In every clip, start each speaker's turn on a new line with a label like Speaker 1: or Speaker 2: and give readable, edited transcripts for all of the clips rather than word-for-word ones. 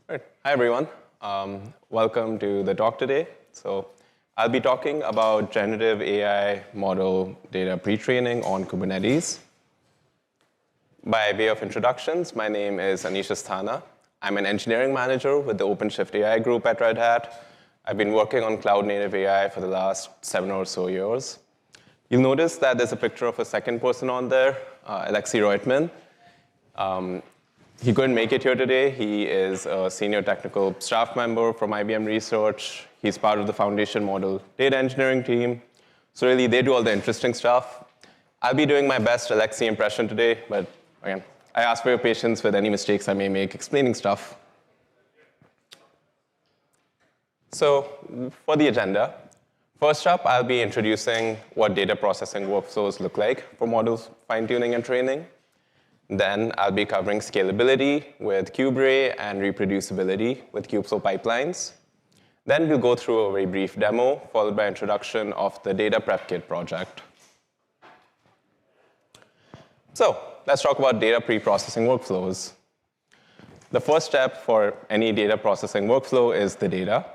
Speaker 1: Right. Hi, everyone. Welcome to the talk today. So I'll be talking about generative AI model data pre-training on Kubernetes. By way of introductions, my name is Anish Asthana. I'm an engineering manager with the OpenShift AI group at Red Hat. I've been working on cloud-native AI for the last 7 or so years. You'll notice that there's a picture of a second person on there, Alexei Reutemann. He couldn't make it here today. He is a senior technical staff member from IBM Research. He's part of the foundation model data engineering team. So really, they do all the interesting stuff. I'll be doing my best Alexei impression today, but again, I ask for your patience with any mistakes I may make explaining stuff. So for the agenda, first up, I'll be introducing what data processing workflows look like for model fine-tuning and training. Then I'll be covering scalability with KubeRay and reproducibility with Kubeflow Pipelines. Then we'll go through a very brief demo, followed by introduction of the Data Prep Kit project. So let's talk about data pre-processing workflows. The first step for any data processing workflow is the data.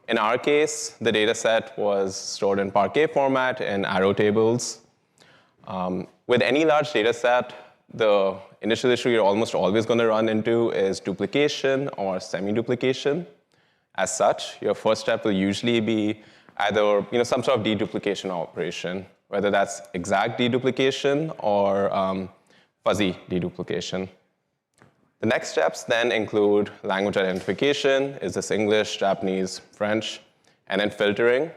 Speaker 1: In our case, the data set was stored in Parquet format in arrow tables. With any large data set, the initial issue you're almost always going to run into is duplication or semi-duplication. As such, your first step will usually be either some sort of deduplication operation, whether that's exact deduplication or fuzzy deduplication. The next steps then include language identification. Is this English, Japanese, French? And then filtering.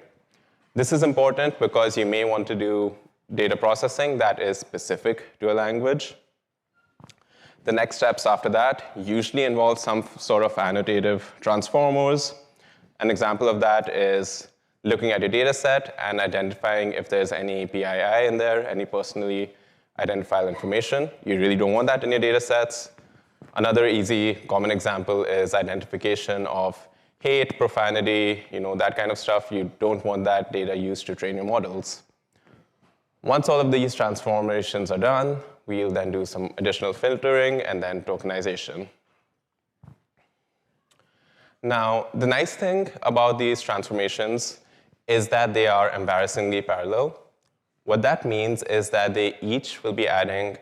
Speaker 1: This is important because you may want to do data processing that is specific to a language. The next steps after that usually involve some sort of annotative transformers. An example of that is looking at your data set and identifying if there's any PII in there, any personally identifiable information. You really don't want that in your data sets. Another easy common example is identification of hate, profanity, that kind of stuff. You don't want that data used to train your models. Once all of these transformations are done, we'll then do some additional filtering and then tokenization. Now, the nice thing about these transformations is that they are embarrassingly parallel. What that means is that they each will be adding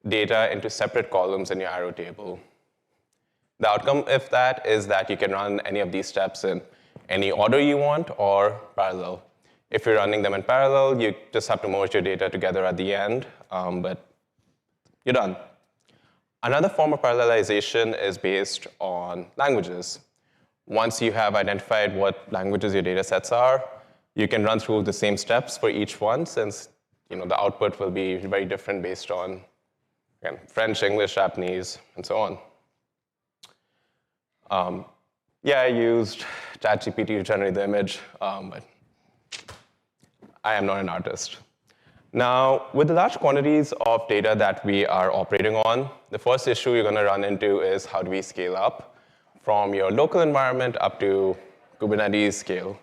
Speaker 1: data into separate columns in your arrow table. The outcome of that is that you can run any of these steps in any order you want or parallel. If you're running them in parallel, you just have to merge your data together at the end, but you're done. Another form of parallelization is based on languages. Once you have identified what languages your data sets are, you can run through the same steps for each one, since the output will be very different based on French, English, Japanese, and so on. I used ChatGPT to generate the image, but I am not an artist. Now, with the large quantities of data that we are operating on, the first issue you're going to run into is how do we scale up from your local environment up to Kubernetes scale.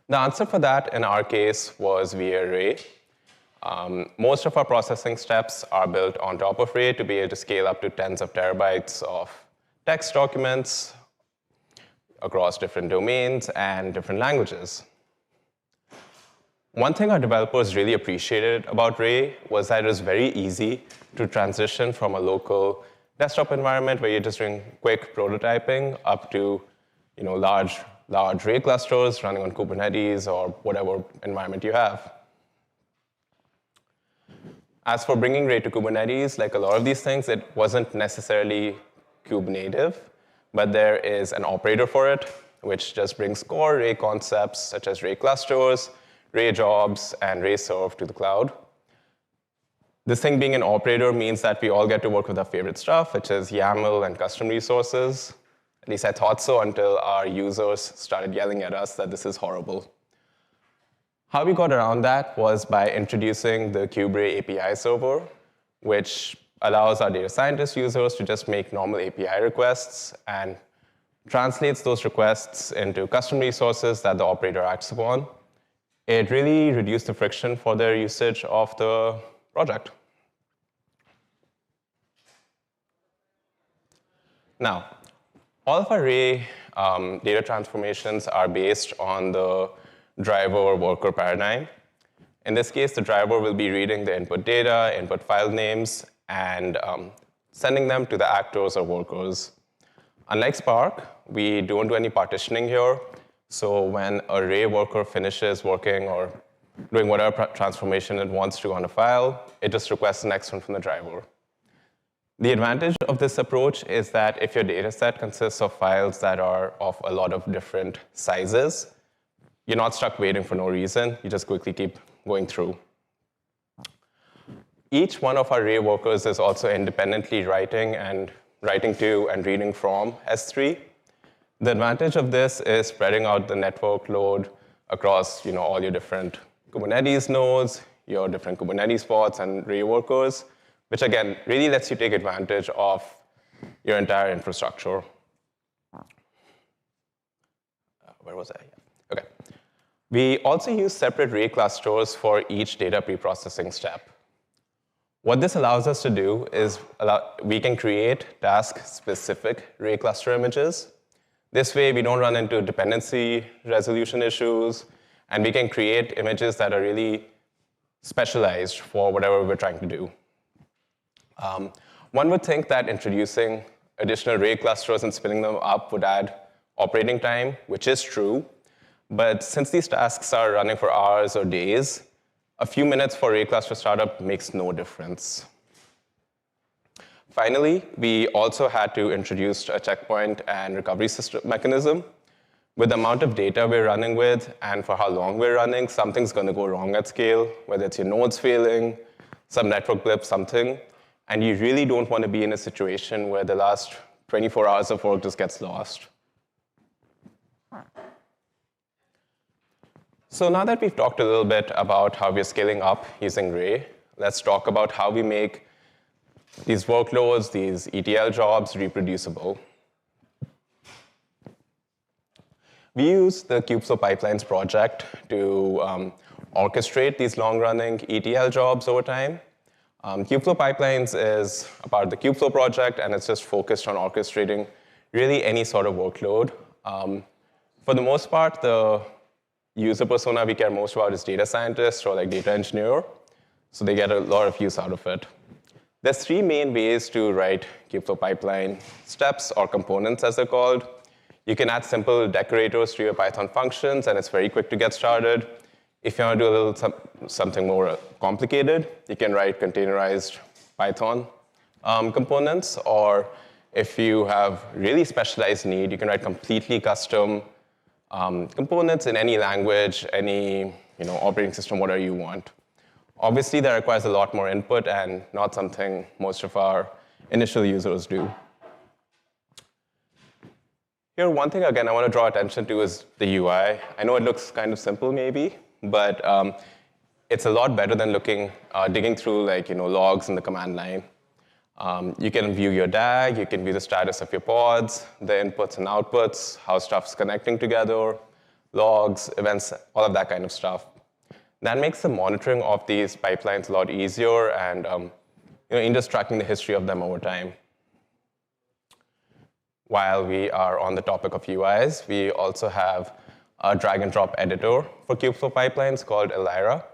Speaker 1: The answer for that in our case was via Ray. Most of our processing steps are built on top of Ray to be able to scale up to tens of terabytes of text documents across different domains and different languages. One thing our developers really appreciated about Ray was that it was very easy to transition from a local desktop environment where you're just doing quick prototyping up to large Ray clusters running on Kubernetes or whatever environment you have. As for bringing Ray to Kubernetes, like a lot of these things, it wasn't necessarily Kube native, but there is an operator for it, which just brings core Ray concepts such as Ray clusters, Ray jobs, and Ray serve to the cloud. This thing being an operator means that we all get to work with our favorite stuff, which is YAML and custom resources. At least I thought so until our users started yelling at us that this is horrible. How we got around that was by introducing the KubeRay API server, which allows our data scientist users to just make normal API requests and translates those requests into custom resources that the operator acts upon. It really reduced the friction for their usage of the project. Now, All of our array data transformations are based on the driver or worker paradigm. In this case, the driver will be reading the input data, input file names, and sending them to the actors or workers. Unlike Spark, we don't do any partitioning here. So when an array worker finishes working or doing whatever transformation it wants to on a file, it just requests the next one from the driver. The advantage of this approach is that if your data set consists of files that are of a lot of different sizes, you're not stuck waiting for no reason. You just quickly keep going through. Each one of our array workers is also independently writing to and reading from S3. The advantage of this is spreading out the network load across all your different Kubernetes nodes, your different Kubernetes pods and array workers, which again really lets you take advantage of your entire infrastructure. Where was I? Okay. We also use separate array clusters for each data preprocessing step. What this allows us to do is we can create task-specific array cluster images. This way, we don't run into dependency resolution issues, and we can create images that are really specialized for whatever we're trying to do. One would think that introducing additional array clusters and spinning them up would add operating time, which is true. But since these tasks are running for hours or days, a few minutes for array cluster startup makes no difference. Finally, we also had to introduce a checkpoint and recovery system mechanism. With the amount of data we're running with and for how long we're running, something's going to go wrong at scale, whether it's your nodes failing, some network blip, something. And you really don't want to be in a situation where the last 24 hours of work just gets lost. So now that we've talked a little bit about how we're scaling up using Ray, let's talk about how we make these workloads, these ETL jobs, reproducible. We use the Kubeflow Pipelines project to orchestrate these long-running ETL jobs over time. Kubeflow Pipelines is a part of the Kubeflow project, and it's just focused on orchestrating really any sort of workload. For the most part, the user persona we care most about is data scientist or like data engineer, so they get a lot of use out of it. There's three main ways to write Kubeflow pipeline steps or components, as they're called. You can add simple decorators to your Python functions, and it's very quick to get started. If you want to do a little something more complicated, you can write containerized Python components, or if you have really specialized need, you can write completely custom components in any language, any operating system, whatever you want. Obviously, that requires a lot more input and not something most of our initial users do. Here, one thing, again, I want to draw attention to is the UI. I know it looks kind of simple, maybe, but it's a lot better than digging through logs in the command line. You can view your DAG, you can view the status of your pods, the inputs and outputs, how stuff's connecting together, logs, events, all of that kind of stuff. That makes the monitoring of these pipelines a lot easier and in just tracking the history of them over time. While we are on the topic of UIs, we also have a drag and drop editor for Kubeflow pipelines called Elira.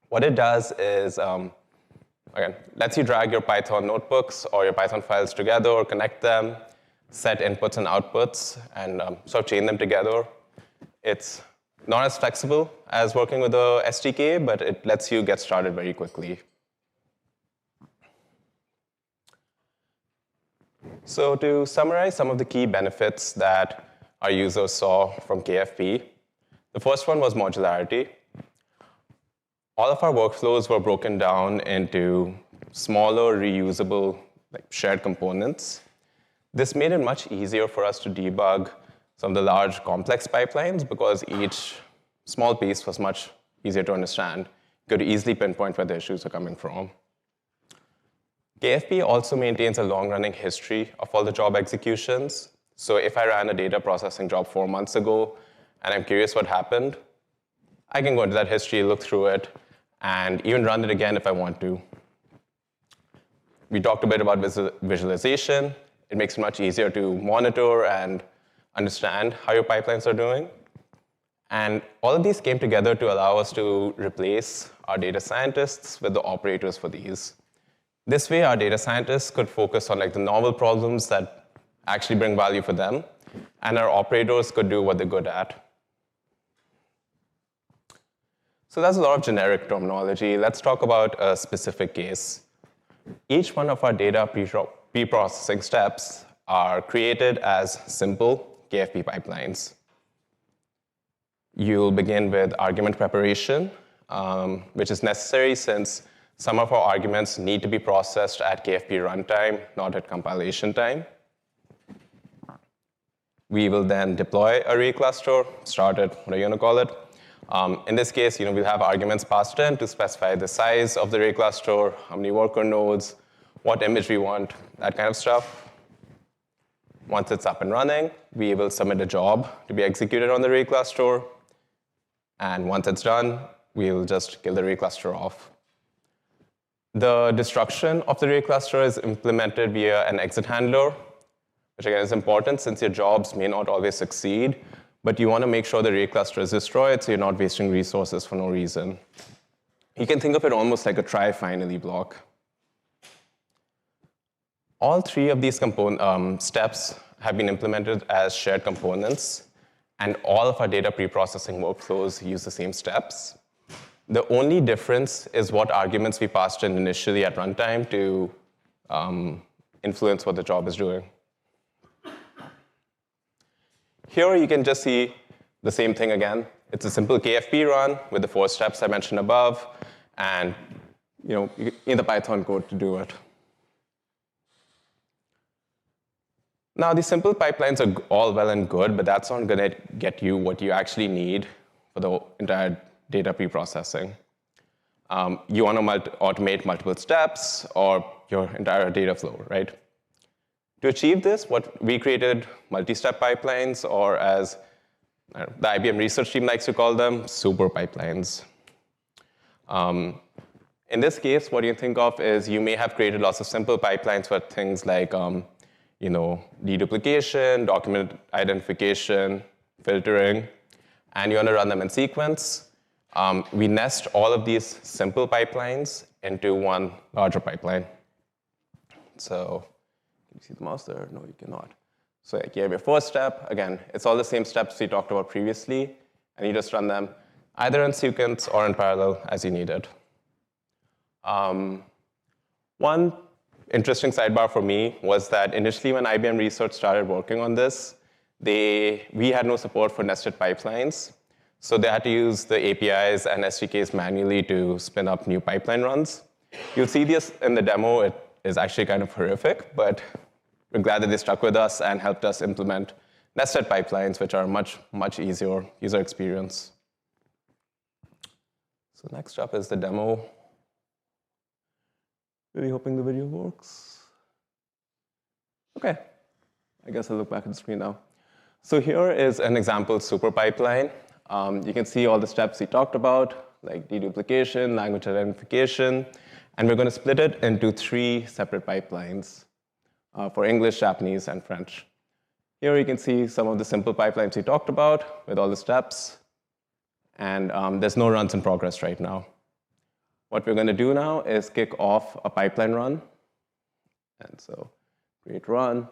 Speaker 1: What it does is, again, lets you drag your Python notebooks or your Python files together or connect them, set inputs and outputs, and sort of chain them together. It's not as flexible as working with the SDK, but it lets you get started very quickly. So to summarize some of the key benefits that our users saw from KFP, the first one was modularity. All of our workflows were broken down into smaller, reusable, shared components. This made it much easier for us to debug some of the large, complex pipelines because each small piece was much easier to understand. You could easily pinpoint where the issues are coming from. KFP also maintains a long-running history of all the job executions. So if I ran a data processing job 4 months ago and I'm curious what happened, I can go into that history, look through it, and even run it again if I want to. We talked a bit about visualization. it makes it much easier to monitor and understand how your pipelines are doing. And all of these came together to allow us to replace our data scientists with the operators for these. This way, our data scientists could focus on the novel problems that actually bring value for them, and our operators could do what they're good at. So that's a lot of generic terminology. Let's talk about a specific case. Each one of our data pre-processing steps are created as simple KFP pipelines. You'll begin with argument preparation, which is necessary since some of our arguments need to be processed at KFP runtime, not at compilation time. We will then deploy array cluster, start it, whatever you want to call it. In this case, we'll have arguments passed in to specify the size of the array cluster, how many worker nodes, what image we want, that kind of stuff. Once it's up and running, we will submit a job to be executed on the array cluster. And once it's done, we'll just kill the array cluster off. The destruction of the array cluster is implemented via an exit handler, which again is important since your jobs may not always succeed, but you want to make sure the array cluster is destroyed so you're not wasting resources for no reason. You can think of it almost like a try finally block. All three of these steps have been implemented as shared components, and all of our data pre-processing workflows use the same steps. The only difference is what arguments we passed in initially at runtime to influence what the job is doing. Here you can just see the same thing again. It's a simple KFP run with the 4 steps I mentioned above, and you need the Python code to do it. Now, these simple pipelines are all well and good, but that's not going to get you what you actually need for the entire data pre-processing. You want to automate multiple steps or your entire data flow, right? To achieve this, we created multi-step pipelines, or as the IBM Research team likes to call them, super pipelines. In this case, what you think of is you may have created lots of simple pipelines for things like deduplication, document identification, filtering, and you want to run them in sequence. We nest all of these simple pipelines into one larger pipeline. So, can you see the mouse there? No, you cannot. So you have your first step. Again, it's all the same steps we talked about previously, and you just run them either in sequence or in parallel as you need it. One interesting sidebar for me was that initially when IBM Research started working on this, we had no support for nested pipelines. So they had to use the APIs and SDKs manually to spin up new pipeline runs. You'll see this in the demo. It is actually kind of horrific, but we're glad that they stuck with us and helped us implement nested pipelines, which are much, much easier user experience. So next up is the demo. Really hoping the video works. OK. I guess I'll look back at the screen now. So here is an example super pipeline. You can see all the steps we talked about, like deduplication, language identification. And we're going to split it into 3 separate pipelines for English, Japanese, and French. Here you can see some of the simple pipelines we talked about with all the steps. And there's no runs in progress right now. What we're going to do now is kick off a pipeline run. And so create run.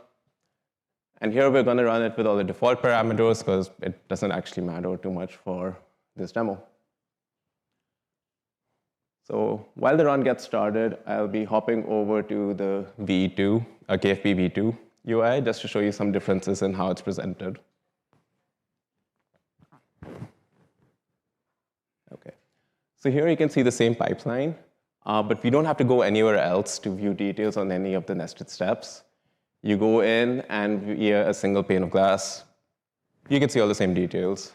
Speaker 1: And here we're going to run it with all the default parameters because it doesn't actually matter too much for this demo. So while the run gets started, I'll be hopping over to the V2, KFP V2 UI, just to show you some differences in how it's presented. OK. So here you can see the same pipeline, but we don't have to go anywhere else to view details on any of the nested steps. You go in, and via a single pane of glass, you can see all the same details.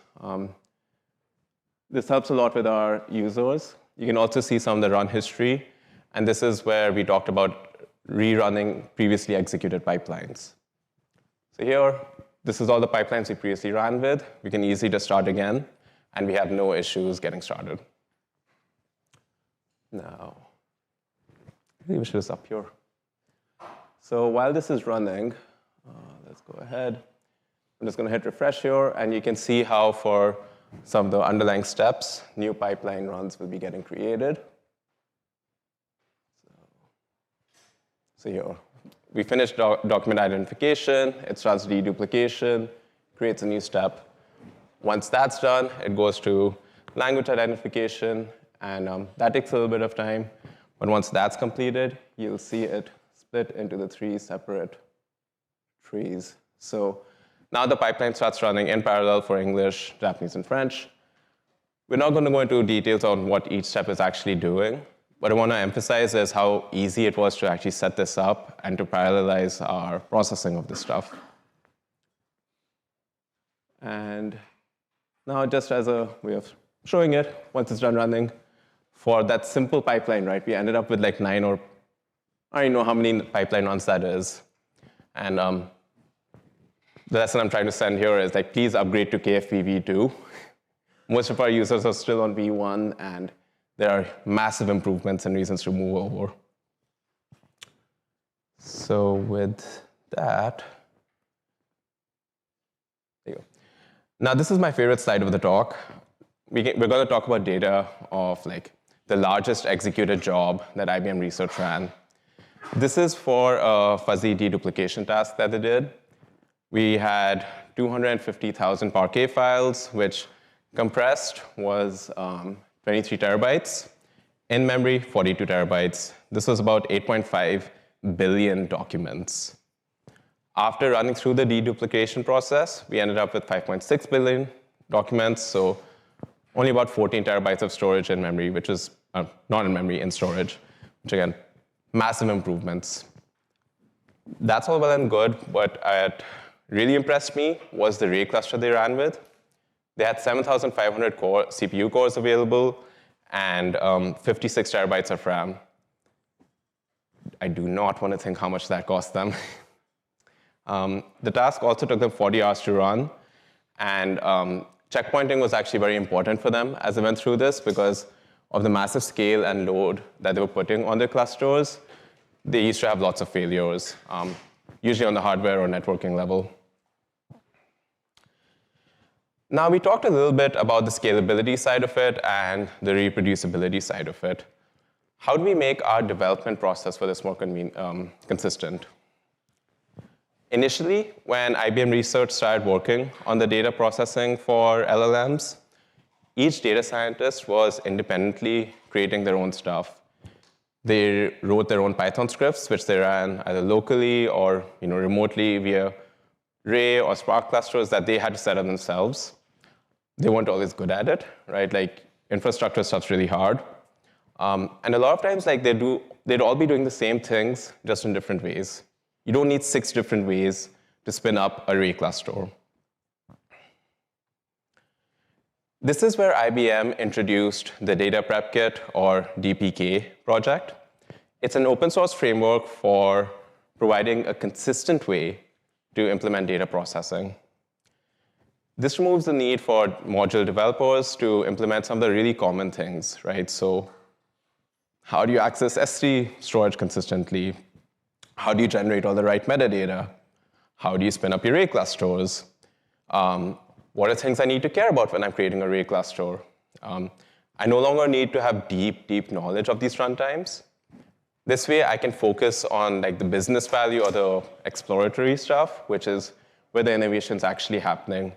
Speaker 1: This helps a lot with our users. You can also see some of the run history. And this is where we talked about rerunning previously executed pipelines. So here, this is all the pipelines we previously ran with. We can easily just start again, and we have no issues getting started. Now, I think we should just up here. So while this is running, Let's go ahead. I'm just going to hit refresh here, and you can see how for some of the underlying steps, new pipeline runs will be getting created. So here, we finished document identification. It starts deduplication, creates a new step. Once that's done, it goes to language identification, and that takes a little bit of time. But once that's completed, you'll see it split into the 3 separate trees. So now the pipeline starts running in parallel for English, Japanese, and French. We're not going to go into details on what each step is actually doing. What I want to emphasize is how easy it was to actually set this up and to parallelize our processing of this stuff. And now, just as a way of showing it, once it's done running, for that simple pipeline, right, we ended up with like 9 or I don't know how many pipeline runs that is. And the lesson I'm trying to send here is like, please upgrade to KFP v2. Most of our users are still on v1, and there are massive improvements and reasons to move over. So with that, there you go. Now this is my favorite slide of the talk. We're going to talk about data of like the largest executed job that IBM Research ran. This is for a fuzzy deduplication task that they did. We had 250,000 Parquet files, which compressed was 23 terabytes. In memory, 42 terabytes. This was about 8.5 billion documents. After running through the deduplication process, we ended up with 5.6 billion documents, so only about 14 terabytes of storage in memory, which is not in memory, in storage, which again, massive improvements. That's all well and good. What really impressed me was the Ray cluster they ran with. They had 7,500 CPU cores available and 56 terabytes of RAM. I do not want to think how much that cost them. The task also took them 40 hours to run, and checkpointing was actually very important for them as they went through this because of the massive scale and load that they were putting on their clusters. They used to have lots of failures, usually on the hardware or networking level. Now, we talked a little bit about the scalability side of it and the reproducibility side of it. How do we make our development process for this more consistent? Initially, when IBM Research started working on the data processing for LLMs, each data scientist was independently creating their own stuff. They wrote their own Python scripts, which they ran either locally or remotely via Ray or Spark clusters that they had to set up themselves. They weren't always good at it, right? Like, infrastructure stuff's really hard. And a lot of times, like, they'd all be doing the same things, just in different ways. You don't need 6 different ways to spin up a Ray cluster. This is where IBM introduced the Data Prep Kit, or DPK, project. It's an open source framework for providing a consistent way to implement data processing. This removes the need for module developers to implement some of the really common things, right? So how do you access S3 storage consistently? How do you generate all the right metadata? How do you spin up your Ray clusters? What are things I need to care about when I'm creating a Ray cluster? I no longer need to have deep knowledge of these runtimes. This way, I can focus on like the business value or the exploratory stuff, which is where the innovation's actually happening.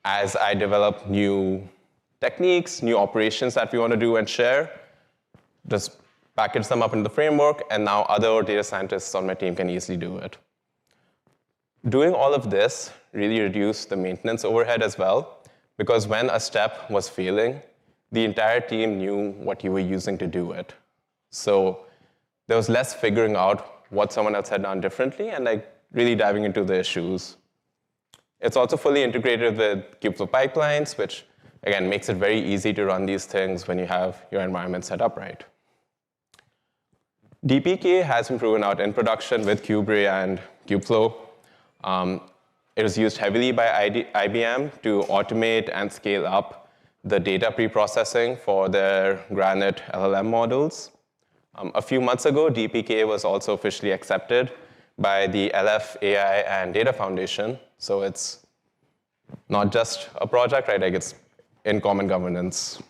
Speaker 1: As I develop new techniques, new operations that we want to do and share, just package them up into the framework, and now other data scientists on my team can easily do it. Doing all of this really reduced the maintenance overhead as well, because when a step was failing, the entire team knew what you were using to do it. So there was less figuring out what someone else had done differently and like really diving into the issues. It's also fully integrated with Kubeflow Pipelines, which again makes it very easy to run these things when you have your environment set up right. DPK has been proven out in production with KubeRay and Kubeflow. It was used heavily by IBM to automate and scale up the data preprocessing for their Granite LLM models. A few months ago, DPK was also officially accepted by the LF, AI, and Data Foundation. So it's not just a project, right? Like it's in common governance.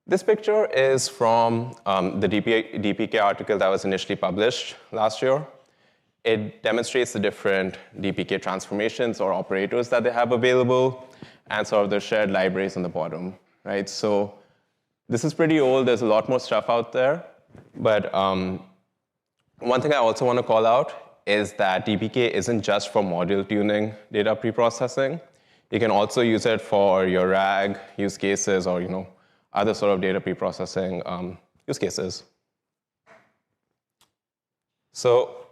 Speaker 1: This picture is from the DPK article that was initially published last year. It demonstrates the different DPK transformations or operators that they have available and sort of the shared libraries on the bottom, right? So this is pretty old. There's a lot more stuff out there. But one thing I also want to call out is that DPK isn't just for module tuning data preprocessing. You can also use it for your RAG use cases or other sort of data preprocessing use cases. So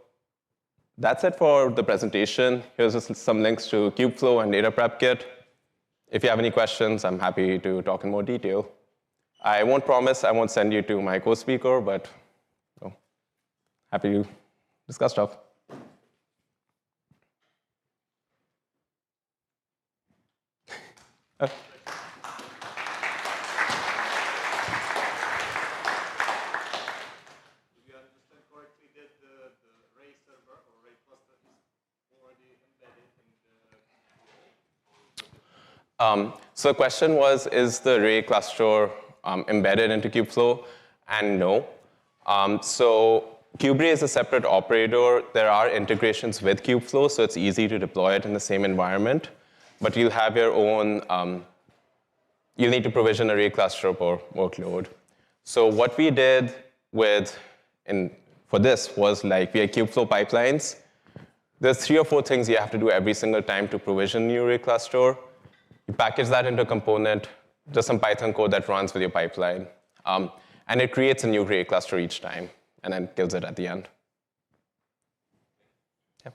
Speaker 1: that's it for the presentation. Here's just some links to Kubeflow and Data Prep Kit. If you have any questions, I'm happy to talk in more detail. I won't promise I won't send you to my co-speaker, but happy to discuss stuff. So the question was, is the Ray cluster embedded into Kubeflow? And no. So KubeRay is a separate operator. There are integrations with Kubeflow, so it's easy to deploy it in the same environment. But you'll have your own, you'll need to provision a Ray cluster per workload. So what we did for this was we had Kubeflow pipelines. There's 3 or 4 things you have to do every single time to provision a new Ray cluster. You package that into a component, just some Python code that runs with your pipeline. And it creates a new Ray cluster each time, and then kills it at the end. Yeah.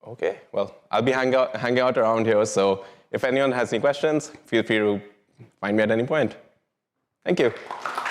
Speaker 1: OK, well, I'll be hanging out around here. So if anyone has any questions, feel free to find me at any point. Thank you.